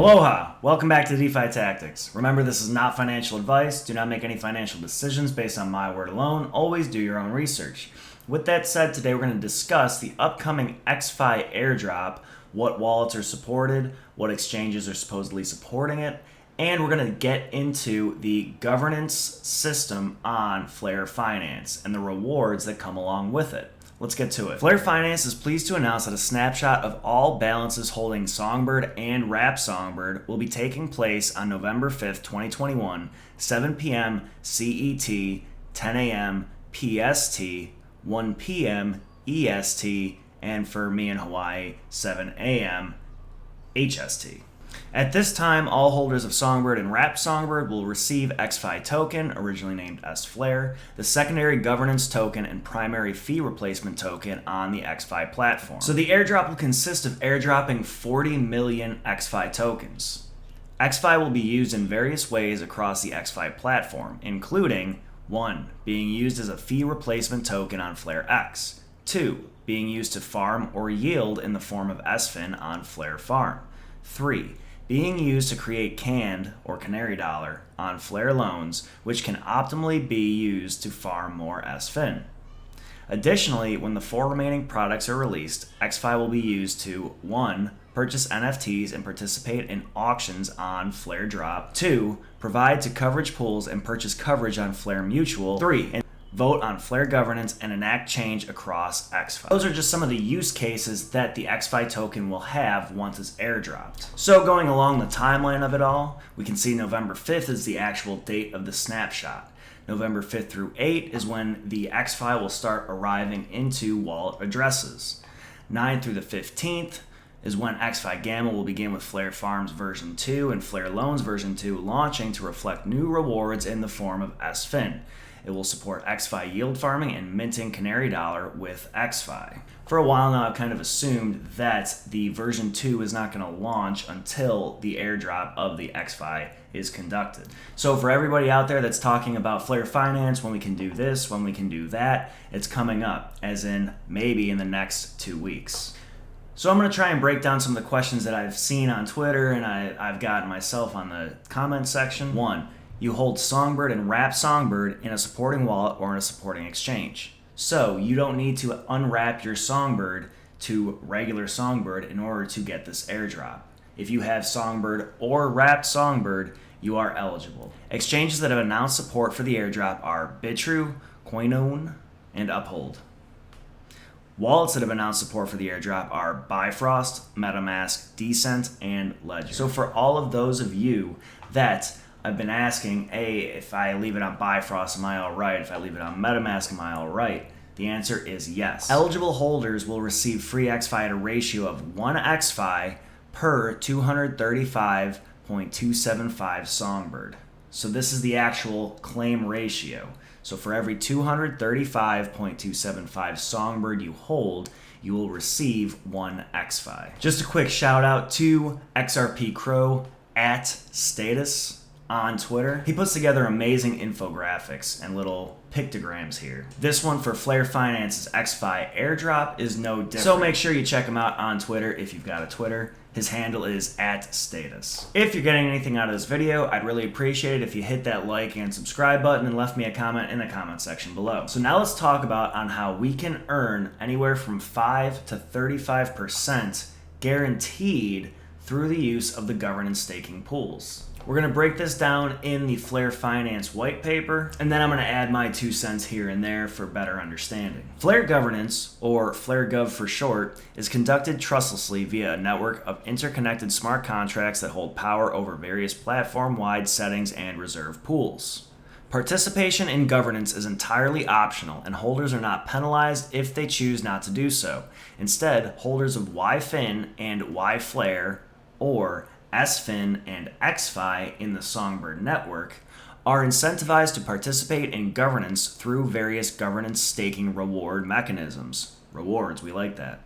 Aloha! Welcome back to DeFi Tactics. Remember, this is not financial advice. Do not make any financial decisions based on my word alone. Always do your own research. With that said, today we're going to discuss the upcoming EXFI Airdrop, what wallets are supported, what exchanges are supposedly supporting it, and we're going to get into the governance system on Flare Finance and the rewards that come along with it. Let's get to it. Flare Finance is pleased to announce that a snapshot of all balances holding Songbird and Wrap Songbird will be taking place on November 5th, 2021, 7 p.m. CET, 10 a.m. PST, 1 p.m. EST, and for me in Hawaii, 7 a.m. HST. At this time, all holders of Songbird and Wrap Songbird will receive EXFI token, originally named SFlare, the secondary governance token and primary fee replacement token on the EXFI platform. So the airdrop will consist of airdropping 40 million EXFI tokens. EXFI will be used in various ways across the EXFI platform, including 1. Being used as a fee replacement token on Flare X. 2. Being used to farm or yield in the form of SFIN on Flare Farm. 3. Being used to create canned or canary dollar on Flare loans, which can optimally be used to farm more SFIN. Additionally, when the 4 remaining products are released, EXFI will be used to 1. Purchase NFTs and participate in auctions on Flare Drop. 2. Provide to coverage pools and purchase coverage on Flare Mutual. 3. Vote on Flare governance and enact change across EXFI. Those are just some of the use cases that the EXFI token will have once it's airdropped. So going along the timeline of it all, we can see November 5th is the actual date of the snapshot. November 5th through 8 is when the EXFI will start arriving into wallet addresses. 9th through the 15th is when EXFI Gamma will begin with Flare Farms version 2 and Flare Loans version 2 launching to reflect new rewards in the form of SFIN. It will support EXFI yield farming and minting Canary Dollar with EXFI. For a while now, I've kind of assumed that the version 2 is not going to launch until the airdrop of the EXFI is conducted. So for everybody out there that's talking about Flare Finance, when we can do this, when we can do that, it's coming up, as in maybe in the next 2 weeks. So I'm going to try and break down some of the questions that I've seen on Twitter and I've gotten myself on the comment section. 1. You hold Songbird and Wrap Songbird in a supporting wallet or in a supporting exchange. So you don't need to unwrap your Songbird to regular Songbird in order to get this airdrop. If you have Songbird or Wrapped Songbird, you are eligible. Exchanges that have announced support for the airdrop are Bitrue, Coinone, and Uphold. Wallets that have announced support for the airdrop are Bifrost, MetaMask, Decent, and Ledger. So for all of those of you that I've been asking, hey, if I leave it on Bifrost, am I all right? If I leave it on MetaMask, am I all right? The answer is yes. Eligible holders will receive free EXFI at a ratio of 1 EXFI per 235.275 Songbird. So this is the actual claim ratio. So for every 235.275 Songbird you hold, you will receive 1 EXFI. Just a quick shout out to XRP Crow at Status on Twitter. He puts together amazing infographics and little pictograms here. This one for Flare Finance's EXFI Airdrop is no different. So make sure you check him out on Twitter if you've got a Twitter. His handle is at Status. If you're getting anything out of this video, I'd really appreciate it if you hit that like and subscribe button and left me a comment in the comment section below. So now let's talk about on how we can earn anywhere from 5 to 35% guaranteed through the use of the governance staking pools. We're going to break this down in the Flare Finance white paper, and then I'm going to add my 2 cents here and there for better understanding. Flare governance, or FlareGov for short, is conducted trustlessly via a network of interconnected smart contracts that hold power over various platform-wide settings and reserve pools. Participation in governance is entirely optional, and holders are not penalized if they choose not to do so. Instead, holders of YFIN and YFlare, or SFIN and EXFI in the Songbird network, are incentivized to participate in governance through various governance staking reward mechanisms. Rewards, we like that.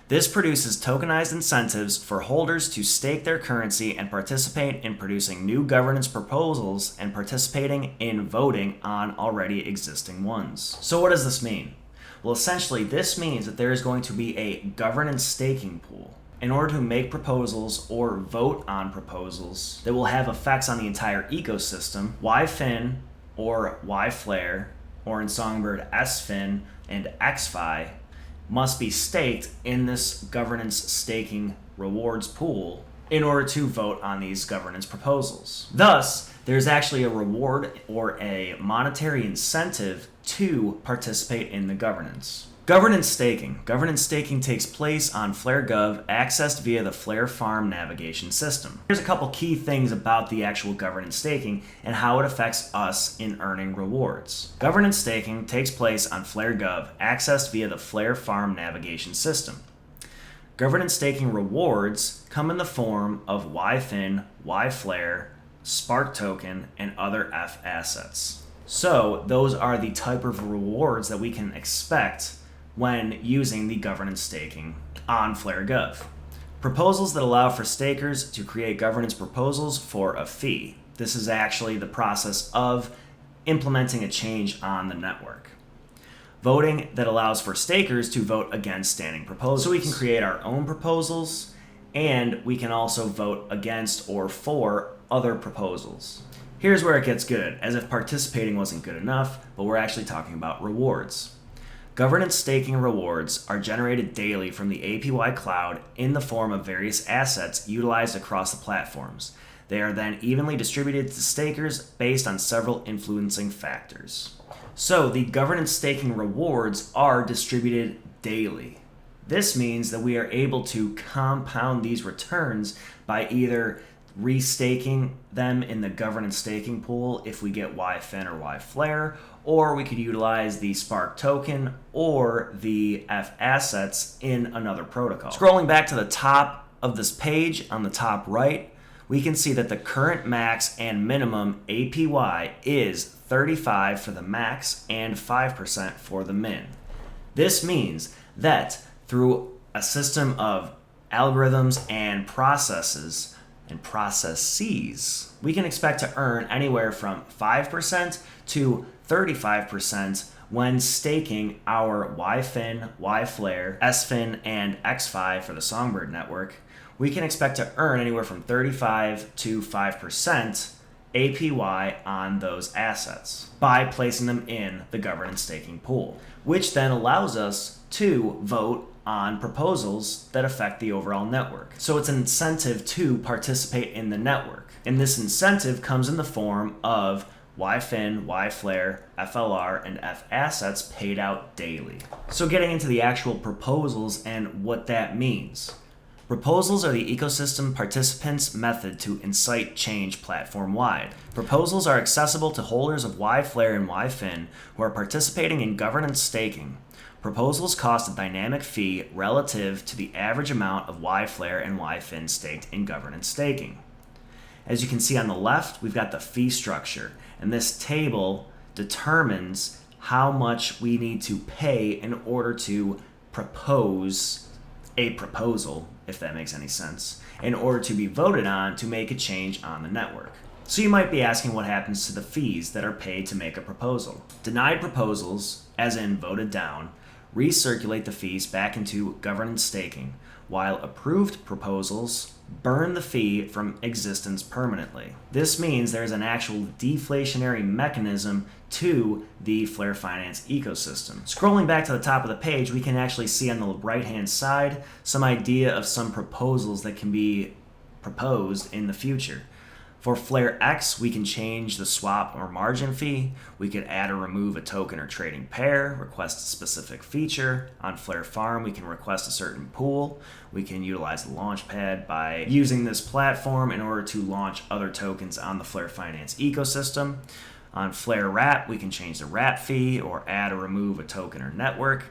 This produces tokenized incentives for holders to stake their currency and participate in producing new governance proposals and participating in voting on already existing ones. So what does this mean? Well, essentially, this means that there is going to be a governance staking pool. in order to make proposals or vote on proposals that will have effects on the entire ecosystem, YFIN or YFlare, or in Songbird SFIN and EXFI, must be staked in this governance staking rewards pool in order to vote on these governance proposals. Thus, there's actually a reward or a monetary incentive to participate in the governance. Governance staking. Governance staking takes place on Flare Gov, accessed via the Flare Farm navigation system. Here's a couple key things about the actual governance staking and how it affects us in earning rewards. Governance staking takes place on Flare Gov, accessed via the Flare Farm navigation system. Governance staking rewards come in the form of YFIN, YFlare, Spark token, and other F assets. So those are the type of rewards that we can expect when using the governance staking on Flare Gov. Proposals that allow for stakers to create governance proposals for a fee. This is actually the process of implementing a change on the network. Voting that allows for stakers to vote against standing proposals. So we can create our own proposals, and we can also vote against or for other proposals. Here's where it gets good, as if participating wasn't good enough, but we're actually talking about rewards. Governance staking rewards are generated daily from the APY cloud in the form of various assets utilized across the platforms. They are then evenly distributed to stakers based on several influencing factors. So the governance staking rewards are distributed daily. This means that we are able to compound these returns by either restaking them in the governance staking pool if we get YFIN or YFlare, or we could utilize the Spark token or the F assets in another protocol. Scrolling back to the top of this page on the top right, we can see that the current max and minimum APY is 35 for the max and 5% for the min. This means that through a system of algorithms and processes, we can expect to earn anywhere from 5% to 35% when staking our YFIN, YFlare, SFIN, and EXFI for the Songbird network. We can expect to earn anywhere from 35 to 5% APY on those assets by placing them in the governance staking pool, which then allows us to vote on proposals that affect the overall network. So it's an incentive to participate in the network. And this incentive comes in the form of YFIN, YFlare, FLR, and F assets paid out daily. So getting into the actual proposals and what that means. Proposals are the ecosystem participants' method to incite change platform-wide. Proposals are accessible to holders of YFlare and YFIN who are participating in governance staking. Proposals cost a dynamic fee relative to the average amount of YFlare and YFIN staked in governance staking. As you can see on the left, we've got the fee structure, and this table determines how much we need to pay in order to propose a proposal, if that makes any sense, in order to be voted on to make a change on the network. So you might be asking what happens to the fees that are paid to make a proposal. Denied proposals, as in voted down, recirculate the fees back into governance staking, while approved proposals burn the fee from existence permanently. This means there's an actual deflationary mechanism to the Flare Finance ecosystem. Scrolling back to the top of the page, we can actually see on the right-hand side some idea of some proposals that can be proposed in the future. For Flare X, we can change the swap or margin fee. We could add or remove a token or trading pair, request a specific feature. On Flare Farm, we can request a certain pool. We can utilize the Launchpad by using this platform in order to launch other tokens on the Flare Finance ecosystem. On Flare Wrap, we can change the wrap fee or add or remove a token or network.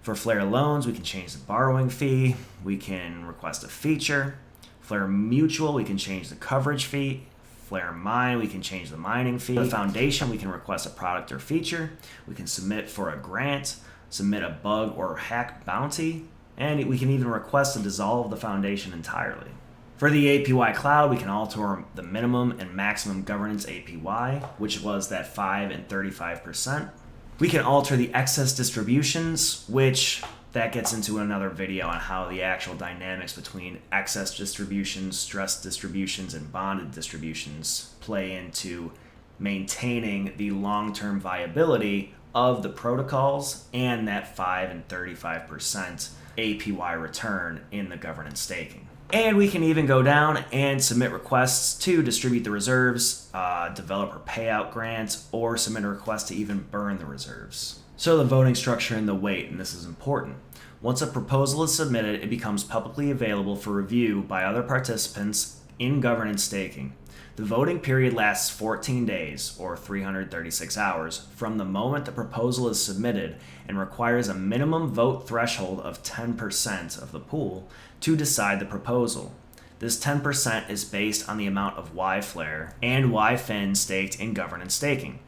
For Flare Loans, we can change the borrowing fee. We can request a feature. Flare Mutual, we can change the coverage fee. Flare Mine, we can change the mining fee. For the Foundation, we can request a product or feature. We can submit for a grant, submit a bug or hack bounty, and we can even request to dissolve the foundation entirely. For the APY cloud, we can alter the minimum and maximum governance APY, which was that 5% and 35%. We can alter the excess distributions, which that gets into another video on how the actual dynamics between excess distributions, stress distributions, and bonded distributions play into maintaining the long-term viability of the protocols and that 5 and 35% APY return in the governance staking. And we can even go down and submit requests to distribute the reserves, developer payout grants, or submit a request to even burn the reserves. So the voting structure and the weight, and this is important. Once a proposal is submitted, it becomes publicly available for review by other participants in governance staking. The voting period lasts 14 days, or 336 hours, from the moment the proposal is submitted and requires a minimum vote threshold of 10% of the pool to decide the proposal. This 10% is based on the amount of Y-Flare and Y-Fin staked in governance staking.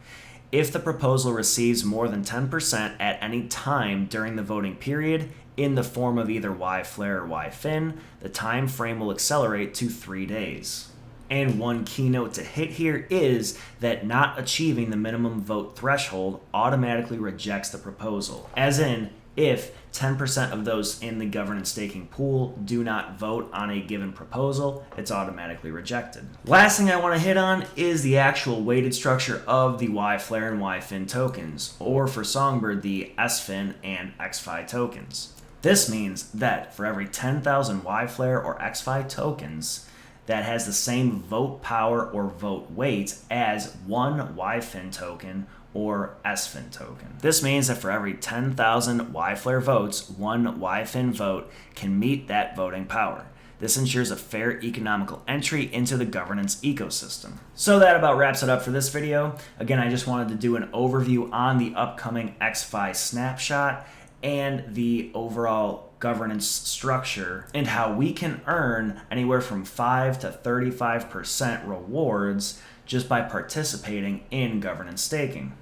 If the proposal receives more than 10% at any time during the voting period in the form of either Y-Flare or Y-Fin, the time frame will accelerate to 3 days. And one keynote to hit here is that not achieving the minimum vote threshold automatically rejects the proposal. As in, if 10% of those in the governance staking pool do not vote on a given proposal, it's automatically rejected. Last thing I want to hit on is the actual weighted structure of the Y-Flare and Y-Fin tokens, or for Songbird, the SFIN and EXFI tokens. This means that for every 10,000 Y-Flare or EXFI tokens, that has the same vote power or vote weight as one Y-Fin token or SFIN token. This means that for every 10,000 Y-Flare votes, one Y-Fin vote can meet that voting power. This ensures a fair economical entry into the governance ecosystem. So that about wraps it up for this video. Again, I just wanted to do an overview on the upcoming EXFI snapshot and the overall governance structure and how we can earn anywhere from 5 to 35% rewards just by participating in governance staking.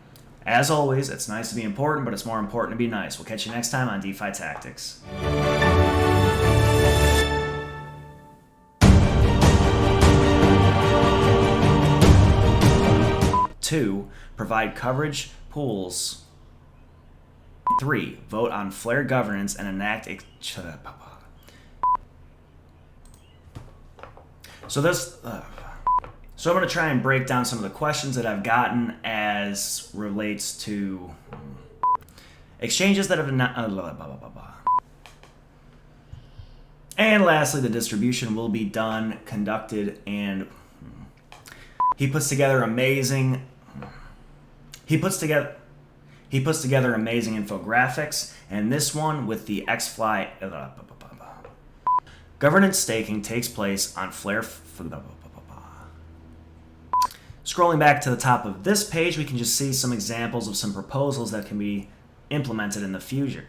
As always, it's nice to be important, but it's more important to be nice. We'll catch you next time on DeFi Tactics. 2, provide coverage pools. 3, vote on Flare governance and enact So I'm going to try and break down some of the questions that I've gotten as relates to exchanges that have not. And lastly, the distribution will be done, conducted, and he puts together amazing infographics, and this one with the EXFI governance staking takes place on Flare. Scrolling back to the top of this page, we can just see some examples of some proposals that can be implemented in the future.